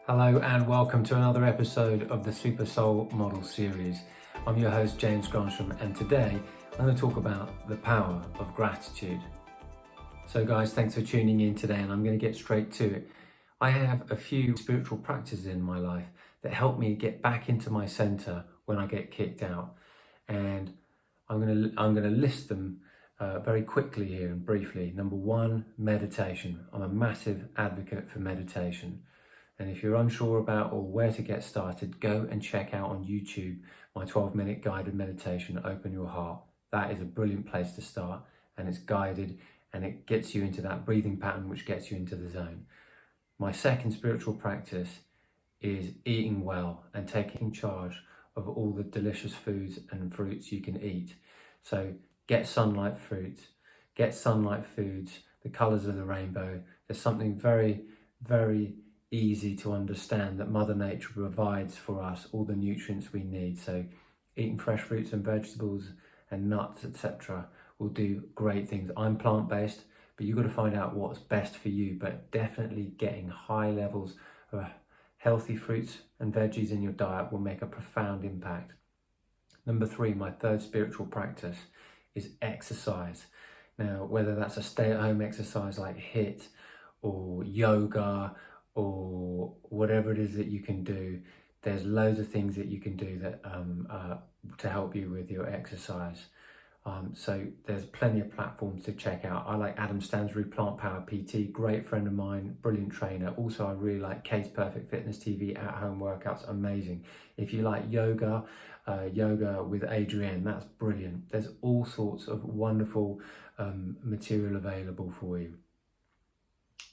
Hello and welcome to another episode of the Super Soul Model series. I'm your host James Granstrom, and today I'm going to talk about the power of gratitude. So guys, thanks for tuning in today, and I'm going to get straight to it. I have a few spiritual practices in my life that help me get back into my center when I get kicked out, and I'm going to list them very quickly here and briefly. Number one, meditation. I'm a massive advocate for meditation. And if you're unsure about or where to get started, go and check out on YouTube my 12-minute guided meditation, Open Your Heart. That is a brilliant place to start, and it's guided and it gets you into that breathing pattern which gets you into the zone. My second spiritual practice is eating well and taking charge of all the delicious foods and fruits you can eat. So get sunlight fruits, get sunlight foods, the colours of the rainbow. There's something very, very easy to understand that Mother Nature provides for us all the nutrients we need. So eating fresh fruits and vegetables and nuts, etc. will do great things. I'm plant-based, but you've got to find out what's best for you, but definitely getting high levels of healthy fruits and veggies in your diet will make a profound impact. Number three, my third spiritual practice is exercise. Now, whether that's a stay-at-home exercise like HIIT or yoga or whatever it is that you can do, there's loads of things that you can do that to help you with your exercise. So there's plenty of platforms to check out. I like Adam Stansbury, Plant Power PT, great friend of mine, brilliant trainer. Also, I really like Case Perfect Fitness TV, at-home workouts, amazing. If you like yoga, yoga with Adrienne, that's brilliant. There's all sorts of wonderful material available for you.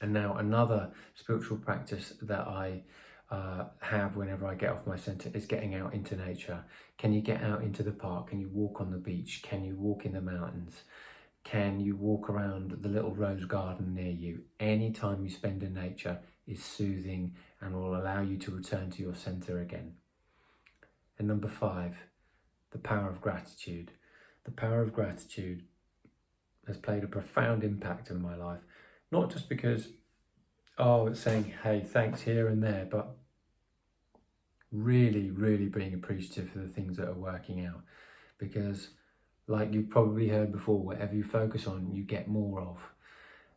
And now another spiritual practice that I have whenever I get off my center is getting out into nature. Can you get out into the park? Can you walk on the beach? Can you walk in the mountains? Can you walk around the little rose garden near you? Any time you spend in nature is soothing and will allow you to return to your center again. And number five, the power of gratitude. The power of gratitude has played a profound impact in my life. Not just because, it's saying, hey, thanks here and there, but really, really being appreciative for the things that are working out. Because like you've probably heard before, whatever you focus on, you get more of.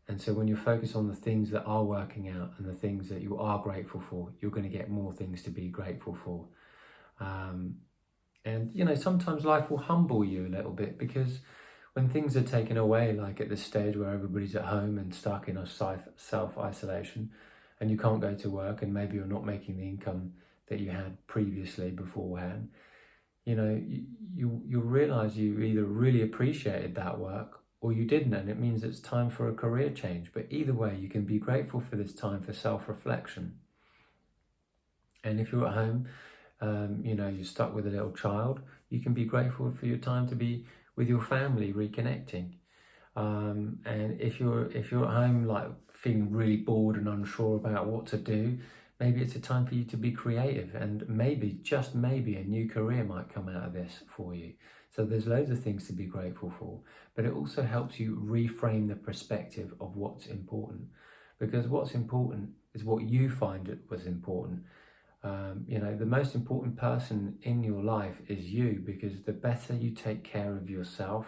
And so when you focus on the things that are working out and the things that you are grateful for, you're going to get more things to be grateful for. And, sometimes life will humble you a little bit, because when things are taken away, like at this stage where everybody's at home and stuck in a self-isolation and you can't go to work and maybe you're not making the income that you had previously beforehand, you realise you either really appreciated that work or you didn't, and it means it's time for a career change. But either way, you can be grateful for this time for self-reflection. And if you're at home, you're stuck with a little child, you can be grateful for your time to be with your family, reconnecting. And if you're at home, like feeling really bored and unsure about what to do, maybe it's a time for you to be creative, and maybe, just maybe, a new career might come out of this for you. So there's loads of things to be grateful for, but it also helps you reframe the perspective of what's important, because what's important is what you find it was important. The most important person in your life is you, because the better you take care of yourself,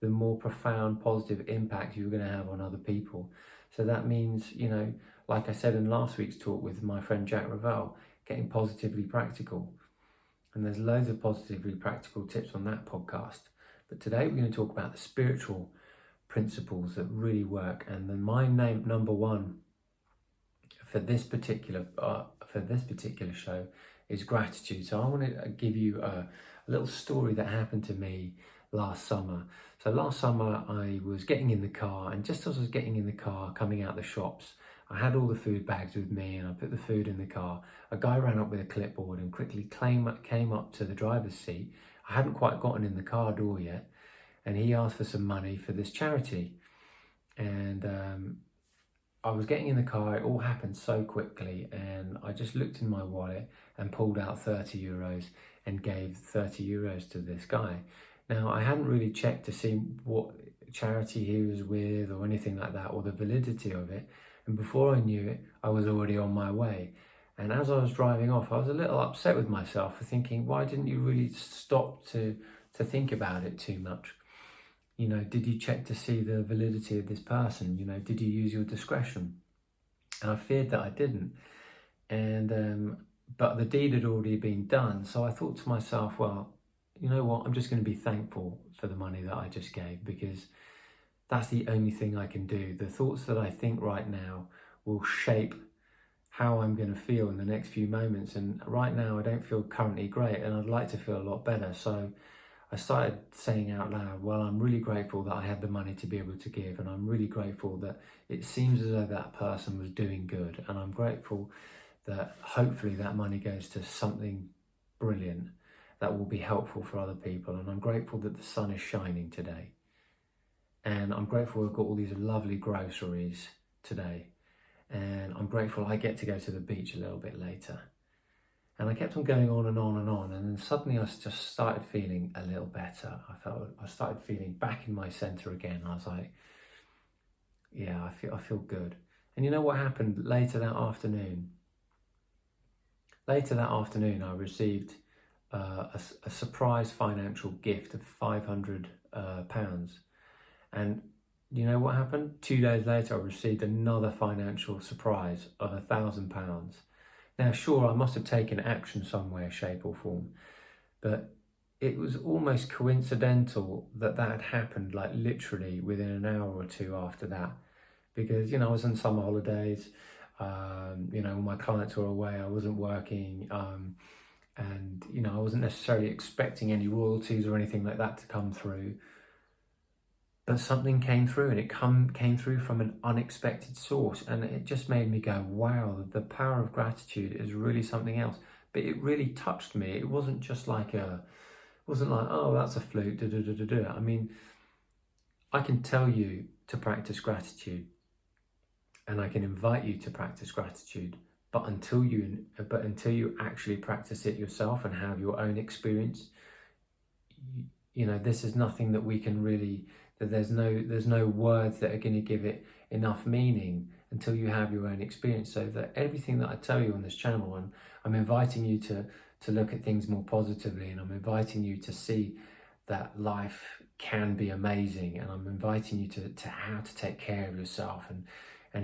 the more profound positive impact you're going to have on other people. So that means, like I said in last week's talk with my friend Jack Ravel, getting positively practical. And there's loads of positively practical tips on that podcast. But today we're going to talk about the spiritual principles that really work. And then my number one for this particular show is gratitude. So I want to give you a little story that happened to me last summer. So last summer I was getting in the car, and just as I was getting in the car coming out the shops, I had all the food bags with me and I put the food in the car. A guy ran up with a clipboard and quickly came up to the driver's seat. I hadn't quite gotten in the car door yet, and he asked for some money for this charity. And I was getting in the car, it all happened so quickly, and I just looked in my wallet and pulled out 30 euros and gave 30 euros to this guy. Now, I hadn't really checked to see what charity he was with or anything like that, or the validity of it. And before I knew it, I was already on my way. And as I was driving off, I was a little upset with myself for thinking, why didn't you really stop to think about it too much? You know, did you check to see the validity of this person? You know, did you use your discretion? And I feared that I didn't. And but the deed had already been done. So I thought to myself, well, you know what? I'm just going to be thankful for the money that I just gave, because that's the only thing I can do. The thoughts that I think right now will shape how I'm going to feel in the next few moments. And right now I don't feel currently great, and I'd like to feel a lot better. So I started saying out loud, well, I'm really grateful that I had the money to be able to give, and I'm really grateful that it seems as though that person was doing good, and I'm grateful that hopefully that money goes to something brilliant that will be helpful for other people, and I'm grateful that the sun is shining today, and I'm grateful we've got all these lovely groceries today, and I'm grateful I get to go to the beach a little bit later. And I kept on going on and on and on, and then suddenly I just started feeling a little better. I started feeling back in my center again. I was like, yeah, I feel good. And you know what happened later that afternoon? Later that afternoon, I received a surprise financial gift of £500. And you know what happened? 2 days later, I received another financial surprise of £1,000. Now, sure, I must have taken action somewhere, shape or form, but it was almost coincidental that that had happened, like literally within an hour or two after that, because, you know, I was on summer holidays, you know, my clients were away, I wasn't working, and, you know, I wasn't necessarily expecting any royalties or anything like that to come through. But something came through, and it came through from an unexpected source, and it just made me go, wow, the power of gratitude is really something else. But it really touched me. It wasn't just like oh, that's a fluke, da da da da da. I mean, I can tell you to practice gratitude, and I can invite you to practice gratitude, but until you actually practice it yourself and have your own experience, you know, this is nothing that we can really, that there's no words that are going to give it enough meaning until you have your own experience. So that everything that I tell you on this channel, and I'm inviting you to look at things more positively, and I'm inviting you to see that life can be amazing, and I'm inviting you to how to take care of yourself and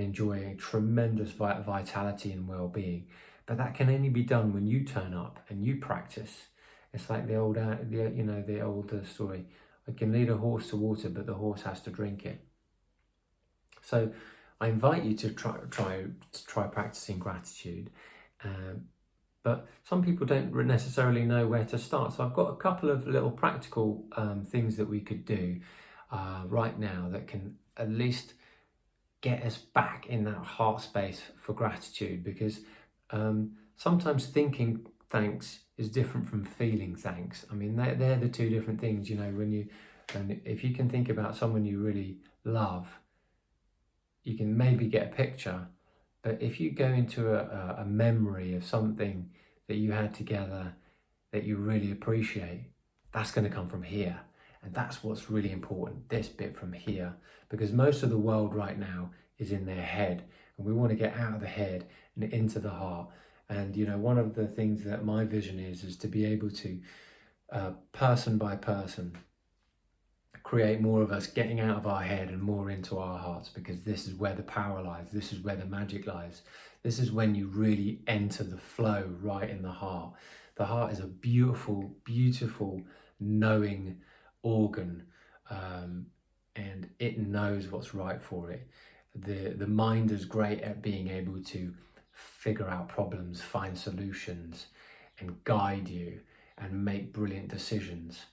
enjoy a tremendous vitality and well-being. But that can only be done when you turn up and you practice. It's like the old story. I can lead a horse to water, but the horse has to drink it. So I invite you to try practicing gratitude. But some people don't necessarily know where to start. So I've got a couple of little practical things that we could do right now that can at least get us back in that heart space for gratitude, because sometimes thinking thanks is different from feeling thanks. I mean, they're the two different things, you know. And if you can think about someone you really love, you can maybe get a picture. But if you go into a memory of something that you had together that you really appreciate, that's going to come from here. And that's what's really important, this bit from here, because most of the world right now is in their head, and we want to get out of the head and into the heart. And, you know, one of the things that my vision is to be able to, person by person, create more of us getting out of our head and more into our hearts, because this is where the power lies. This is where the magic lies. This is when you really enter the flow right in the heart. The heart is a beautiful, beautiful knowing organ, and it knows what's right for it. The mind is great at being able to figure out problems, find solutions, and guide you and make brilliant decisions.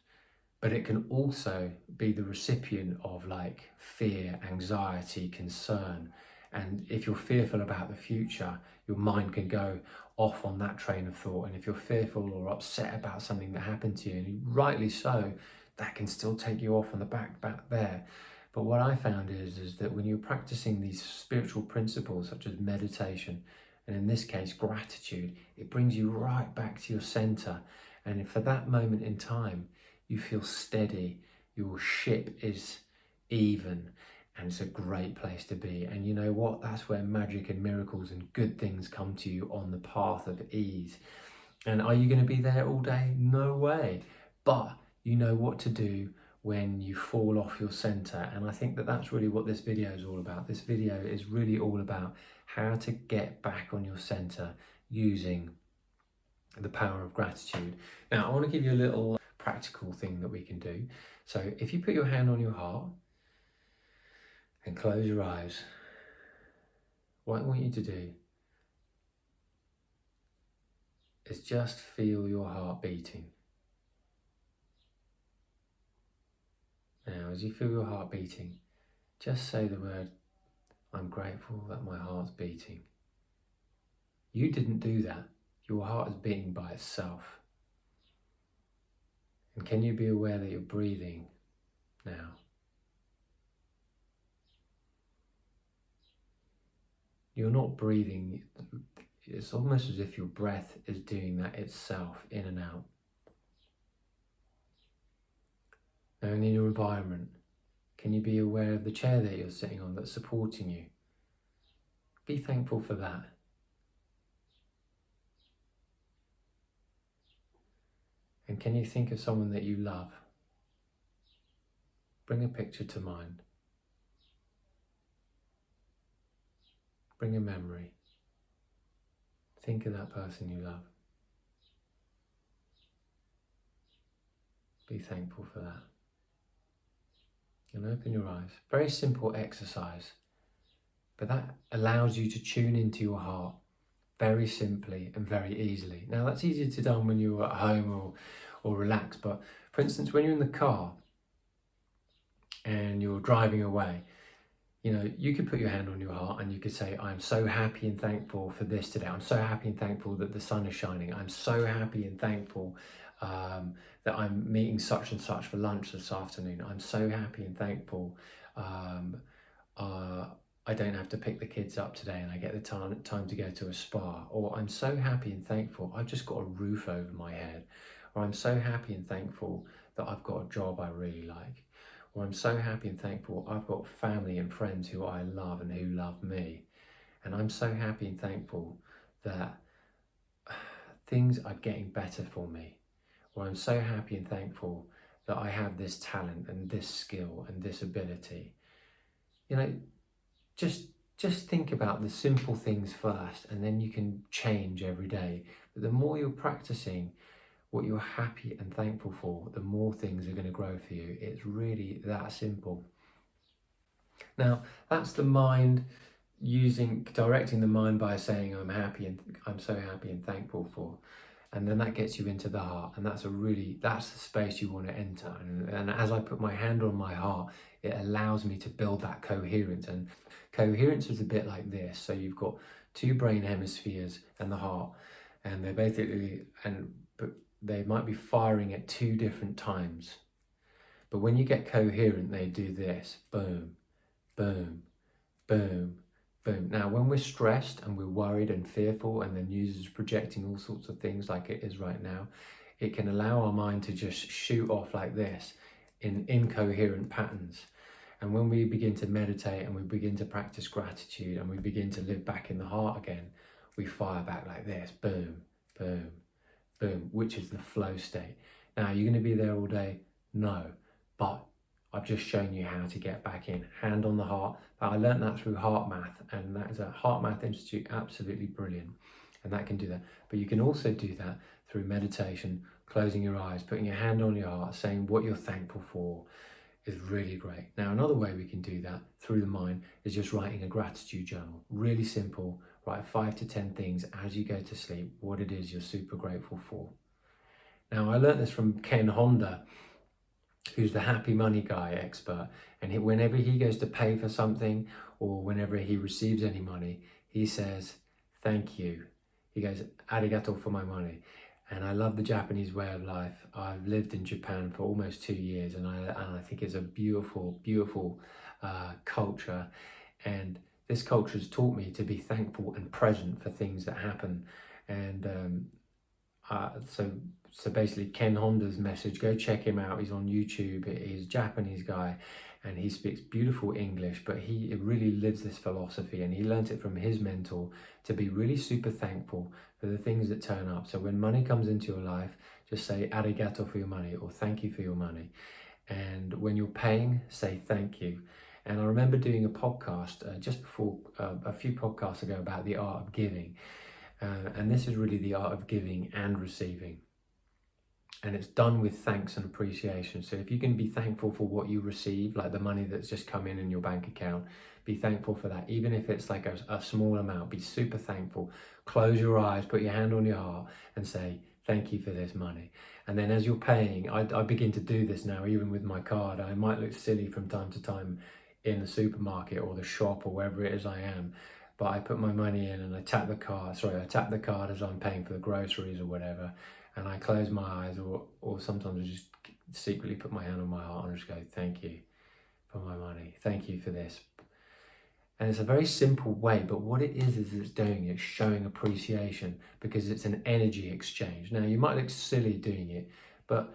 But it can also be the recipient of like fear, anxiety, concern. And if you're fearful about the future, your mind can go off on that train of thought. And if you're fearful or upset about something that happened to you, and rightly so, that can still take you off on the back there. But what I found is that when you're practicing these spiritual principles such as meditation, and in this case gratitude, it brings you right back to your center. And for that moment in time, you feel steady, your ship is even, and it's a great place to be. And you know what? That's where magic and miracles and good things come to you on the path of ease. And are you going to be there all day? No way. But you know what to do when you fall off your center. And I think that that's really what this video is all about. This video is really all about how to get back on your center using the power of gratitude. Now, I want to give you a little practical thing that we can do. So if you put your hand on your heart and close your eyes, what I want you to do is just feel your heart beating. Now, as you feel your heart beating, just say the word, I'm grateful that my heart's beating. You didn't do that. Your heart is beating by itself. And can you be aware that you're breathing now? You're not breathing. It's almost as if your breath is doing that itself, in and out. Now, in your environment, can you be aware of the chair that you're sitting on that's supporting you? Be thankful for that. And can you think of someone that you love? Bring a picture to mind. Bring a memory. Think of that person you love. Be thankful for that. And open your eyes. Very simple exercise, but that allows you to tune into your heart very simply and very easily. Now, that's easier to do when you're at home or relaxed, but for instance, when you're in the car and you're driving away, you know, you could put your hand on your heart and you could say, I'm so happy and thankful for this today. I'm so happy and thankful that the sun is shining. I'm so happy and thankful that I'm meeting such and such for lunch this afternoon. I'm so happy and thankful I don't have to pick the kids up today and I get the time to go to a spa. Or I'm so happy and thankful I've just got a roof over my head. Or I'm so happy and thankful that I've got a job I really like. Or I'm so happy and thankful I've got family and friends who I love and who love me. And I'm so happy and thankful that things are getting better for me. Or I'm so happy and thankful that I have this talent and this skill and this ability. You know, just think about the simple things first, and then you can change every day. But the more you're practicing what you're happy and thankful for, the more things are going to grow for you. It's really that simple. Now, that's the mind directing the mind by saying, I'm so happy and thankful for. And then that gets you into the heart, and that's the space you want to enter. And as I put my hand on my heart, it allows me to build that coherence. And coherence is a bit like this. So you've got two brain hemispheres and the heart, and but they might be firing at two different times. But when you get coherent, they do this: boom, boom, boom, boom. Now, when we're stressed and we're worried and fearful, and the news is projecting all sorts of things like it is right now, it can allow our mind to just shoot off like this in incoherent patterns. And when we begin to meditate and we begin to practice gratitude and we begin to live back in the heart again, we fire back like this: boom, boom, boom, which is the flow state. Now, you're going to be there all day? No, but I've just shown you how to get back in. Hand on the heart. I learned that through Heart Math, and that is a Heart Math Institute, absolutely brilliant. And that can do that. But you can also do that through meditation, closing your eyes, putting your hand on your heart, saying what you're thankful for is really great. Now, another way we can do that through the mind is just writing a gratitude journal. Really simple. Write 5 to 10 things as you go to sleep, what it is you're super grateful for. Now, I learned this from Ken Honda, who's the happy money guy expert, and whenever he goes to pay for something or whenever he receives any money, he says, thank you. He goes, arigato for my money. And I love the Japanese way of life. I've lived in Japan for almost 2 years, and I think it's a beautiful, beautiful culture. And this culture has taught me to be thankful and present for things that happen. And so basically, Ken Honda's message, go check him out. He's on YouTube. He's a Japanese guy, and he speaks beautiful English, but he really lives this philosophy, and he learnt it from his mentor to be really super thankful for the things that turn up. So when money comes into your life, just say arigato for your money, or thank you for your money. And when you're paying, say thank you. And I remember doing a podcast just before, a few podcasts ago, about the art of giving. And this is really the art of giving and receiving. And it's done with thanks and appreciation. So if you can be thankful for what you receive, like the money that's just come in your bank account, be thankful for that. Even if it's like a small amount, be super thankful. Close your eyes, put your hand on your heart and say, thank you for this money. And then as you're paying, I begin to do this now, even with my card. I might look silly from time to time in the supermarket or the shop or wherever it is I am, but I put my money in and I tap the card as I'm paying for the groceries or whatever, and I close my eyes, or sometimes I just secretly put my hand on my heart and just go, thank you for my money, thank you for this. And it's a very simple way, but what it is it's showing appreciation, because it's an energy exchange. Now, you might look silly doing it, but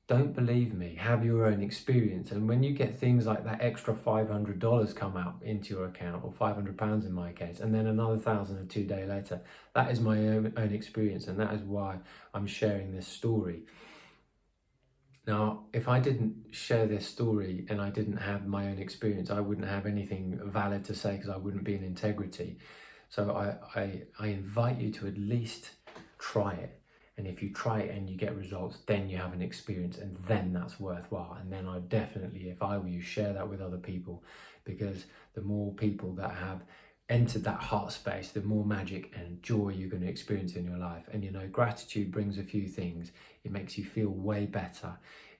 don't believe me, have your own experience. And when you get things like that extra $500 come out into your account, or £500 in my case, and then another 1,000 2 days later, that is my own experience, and that is why I'm sharing this story. Now, if I didn't share this story and I didn't have my own experience, I wouldn't have anything valid to say, because I wouldn't be in integrity. So I invite you to at least try it. And if you try it and you get results, then you have an experience, and then that's worthwhile. And then I definitely, if I were you, share that with other people, because the more people that have entered that heart space, the more magic and joy you're going to experience in your life. And you know, gratitude brings a few things. It makes you feel way better.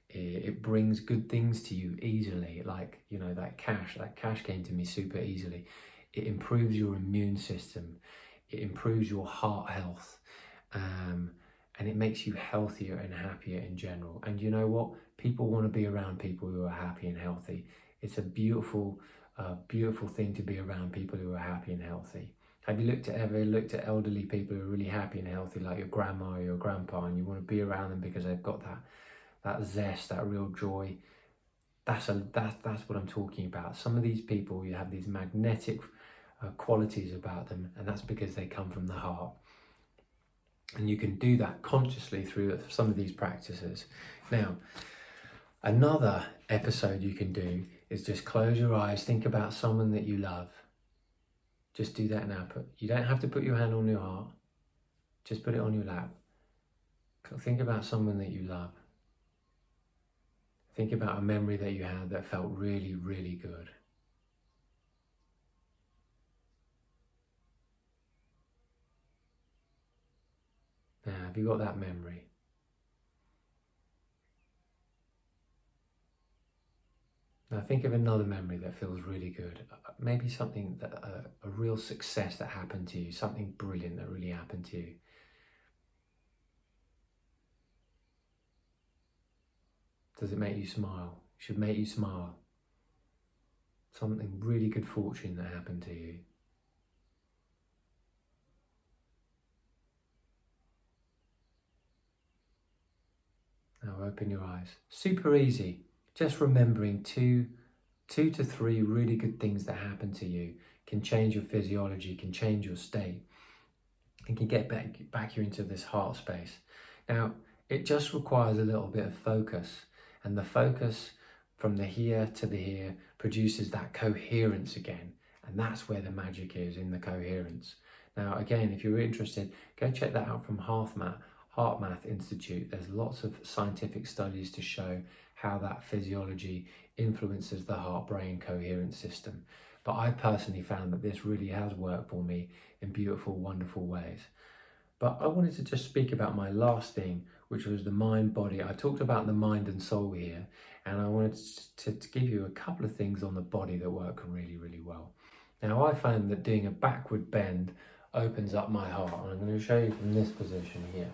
It brings good things to you easily, like, you know, that cash came to me super easily. It improves your immune system. It improves your heart health. And it makes you healthier and happier in general. And you know what? People want to be around people who are happy and healthy. It's a beautiful thing to be around people who are happy and healthy. Have you ever looked at elderly people who are really happy and healthy, like your grandma or your grandpa, and you want to be around them because they've got that zest, that real joy? That's what I'm talking about. Some of these people, you have these magnetic qualities about them, and that's because they come from the heart. And you can do that consciously through some of these practices. Now, another episode you can do is just close your eyes, think about someone that you love. Just do that now. You don't have to put your hand on your heart. Just put it on your lap. Think about someone that you love. Think about a memory that you had that felt really, really good. Now, have you got that memory? Now think of another memory that feels really good. Maybe something that a real success that happened to you, something brilliant that really happened to you. Does it make you smile? It should make you smile. Something really good fortune that happened to you. Now open your eyes. Super easy. Just remembering two to three really good things that happen to you can change your physiology, can change your state, and can get back you into this heart space. Now, it just requires a little bit of focus, and the focus from the here to the here produces that coherence again, and that's where the magic is, in the coherence. Now, again, if you're interested, go check that out from Heart Math Institute. There's lots of scientific studies to show how that physiology influences the heart-brain coherence system. But I personally found that this really has worked for me in beautiful, wonderful ways. But I wanted to just speak about my last thing, which was the mind body. I talked about the mind and soul here, and I wanted to give you a couple of things on the body that work really, really well. Now, I found that doing a backward bend opens up my heart, and I'm going to show you from this position here.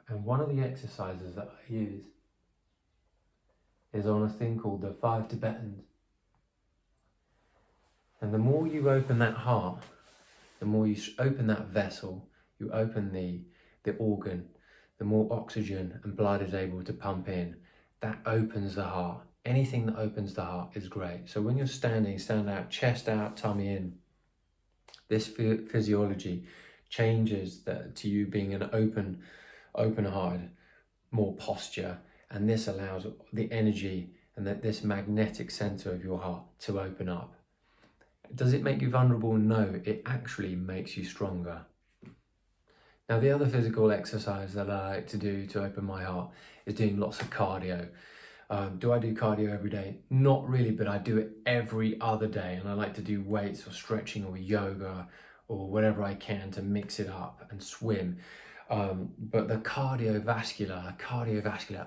And one of the exercises that I use is on a thing called the 5 Tibetans. And the more you open that heart, the more you open that vessel, you open the organ, the more oxygen and blood is able to pump in. That opens the heart. Anything that opens the heart is great. So when you're standing, stand out, chest out, tummy in. This physiology changes to you being an open-hearted, more posture, and this allows the energy and this magnetic center of your heart to open up. Does it make you vulnerable? No, it actually makes you stronger. Now, the other physical exercise that I like to do to open my heart is doing lots of cardio. Do I do cardio every day? Not really, but I do it every other day, and I like to do weights or stretching or yoga or whatever I can to mix it up, and swim. But the cardiovascular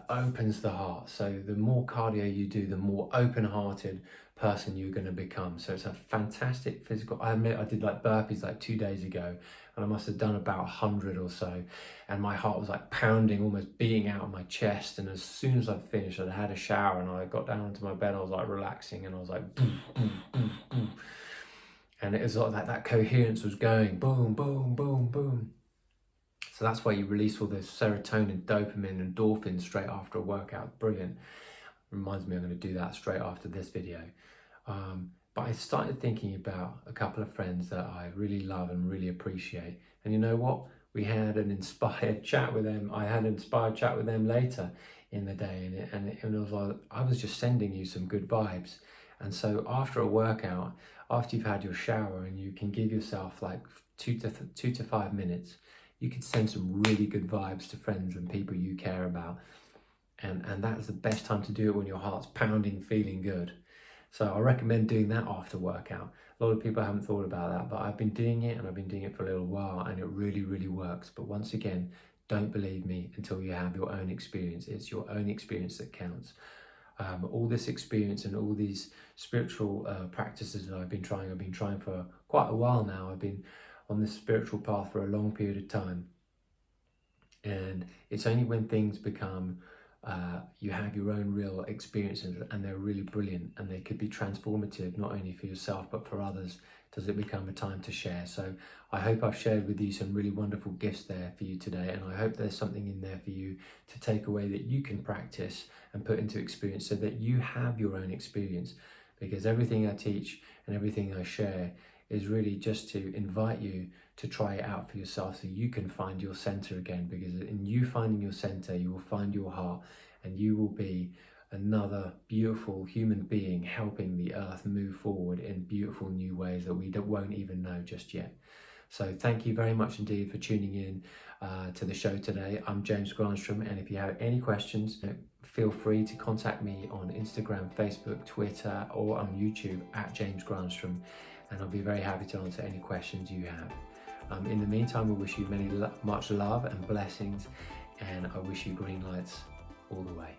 opens the heart. So the more cardio you do, the more open-hearted person you're going to become. So it's a fantastic physical. I admit I did like burpees like 2 days ago, and I must have done about 100 or so, and my heart was like pounding, almost beating out of my chest. And as soon as I finished, I had a shower and I got down into my bed, I was like relaxing, and I was like boom, boom, boom, boom. And it was like that coherence was going boom, boom, boom, boom. So that's why you release all this serotonin, dopamine, endorphins straight after a workout. Brilliant. Reminds me I'm going to do that straight after this video. But I started thinking about a couple of friends that I really love and really appreciate. And you know what? We had an inspired chat with them. I had an inspired chat with them later in the day. And it was like, I was just sending you some good vibes. And so after a workout, after you've had your shower and you can give yourself like 2 to 5 minutes, you could send some really good vibes to friends and people you care about. And that's the best time to do it, when your heart's pounding, feeling good. So I recommend doing that after workout. A lot of people haven't thought about that, but I've been doing it, and I've been doing it for a little while, and it really, really works. But once again, don't believe me until you have your own experience. It's your own experience that counts. All this experience and all these spiritual practices that I've been trying for quite a while now. I've been on this spiritual path for a long period of time. And it's only when things become, you have your own real experiences, and they're really brilliant, and they could be transformative, not only for yourself, but for others, does it become a time to share. So I hope I've shared with you some really wonderful gifts there for you today. And I hope there's something in there for you to take away that you can practice and put into experience, so that you have your own experience. Because everything I teach and everything I share is really just to invite you to try it out for yourself, so you can find your center again. Because in you finding your center, you will find your heart, and you will be another beautiful human being helping the earth move forward in beautiful new ways that we won't even know just yet. So thank you very much indeed for tuning in to the show today. I'm James Granstrom, and if you have any questions, feel free to contact me on Instagram, Facebook, Twitter, or on YouTube at James Granstrom, and I'll be very happy to answer any questions you have. In the meantime, we wish you much love and blessings, and I wish you green lights all the way.